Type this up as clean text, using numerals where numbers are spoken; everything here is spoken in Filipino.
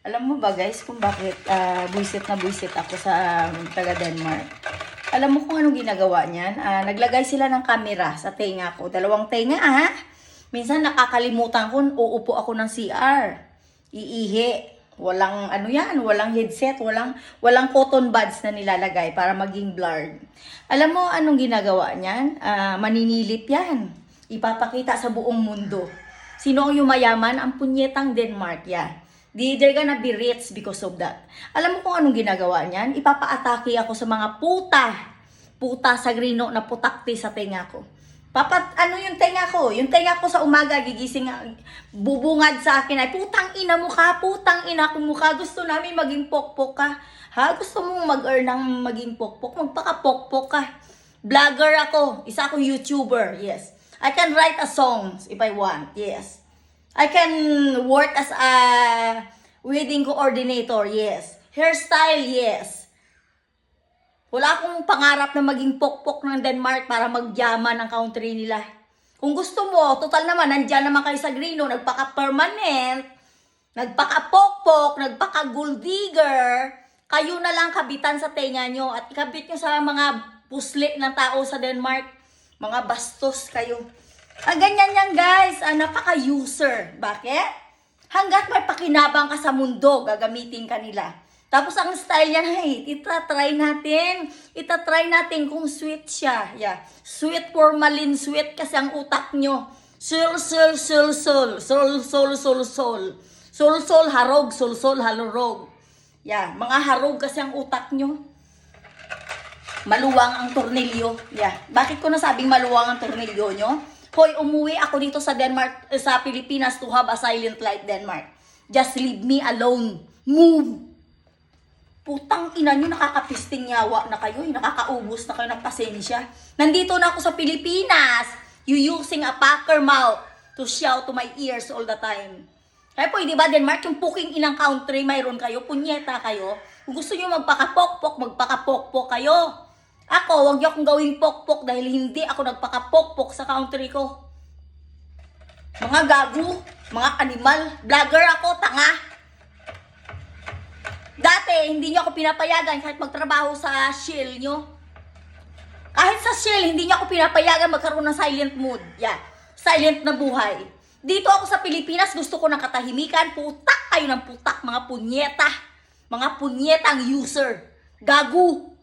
Alam mo ba guys kung bakit buisit na buisit ako sa taga Denmark? Alam mo kung anong ginagawa niyan? Naglagay sila ng camera sa tenga ko. Dalawang tenga Minsan nakakalimutan ko, uupo ako ng CR. Iihi. Walang ano yan, walang headset, walang cotton buds na nilalagay para maging blurred. Alam mo anong ginagawa niyan? Maninilip yan. Ipapakita sa buong mundo. Sino ang yumayaman? Ang punyetang Denmark yan. They're gonna be rich because of that. Alam mo kung anong ginagawa niyan? Ipapaatake ako sa mga puta sa grino na putakti sa tenga ko. Ano yung tenga ko? Yung tenga ko sa umaga, gigising, bubungad sa akin ay, putang ina mo ka, putang ina ko mukha. Gusto namin maging pokpok ka. Gusto mong mag-earn ng maging pokpok? Magpaka-pokpok ka. Vlogger ako. Isa akong YouTuber. Yes. I can write a song if I want. Yes. I can work as a wedding coordinator, yes. Hairstyle, yes. Wala akong pangarap na maging pokpok ng Denmark para magyaman ang country nila. Kung gusto mo, total naman, nandyan naman kayo sa Grino, nagpaka-permanent, nagpaka-pokpok, nagpaka-gold digger, kayo na lang kabitan sa tenga nyo at ikabit nyo sa mga puslit ng tao sa Denmark. Mga bastos kayo. Ganyan yan guys, napaka-user. Bakit? Hanggat may pakinabang ka sa mundo, gagamitin ka nila. Tapos ang style yan, hey, itatry natin kung sweet siya. Yeah. Sweet formalin, sweet kasi ang utak nyo. Sol, harog, halurog. Yeah, mga harog kasi ang utak nyo. Maluwang ang tornilyo. Yeah. Bakit ko nasabing maluwang ang tornilyo nyo? Hoy, umuwi ako dito sa Denmark, sa Pilipinas to have a silent life, Denmark. Just leave me alone. Move! Putang ina nyo, nakakapisting yawa na kayo. Nakakaubos na kayo ng pasensya. Nandito na ako sa Pilipinas. You using a packer mouth to shout to my ears all the time. Kaya po, di ba, Denmark, yung puking inang country, mayroon kayo, punyeta kayo. Kung gusto nyo magpaka-pokpok kayo. Ako, wag niyo akong gawing pokpok dahil hindi ako nagpaka-pokpok sa country ko. Mga gago, mga animal, vlogger ako, tanga. Dati, hindi niyo ako pinapayagan kahit magtrabaho sa Shell nyo. Kahit sa Shell, hindi niyo ako pinapayagan magkaroon ng silent mood. Yeah, silent na buhay. Dito ako sa Pilipinas, gusto ko ng katahimikan. Putak kayo ng putak, mga punyeta. Mga punyetang user. Gago.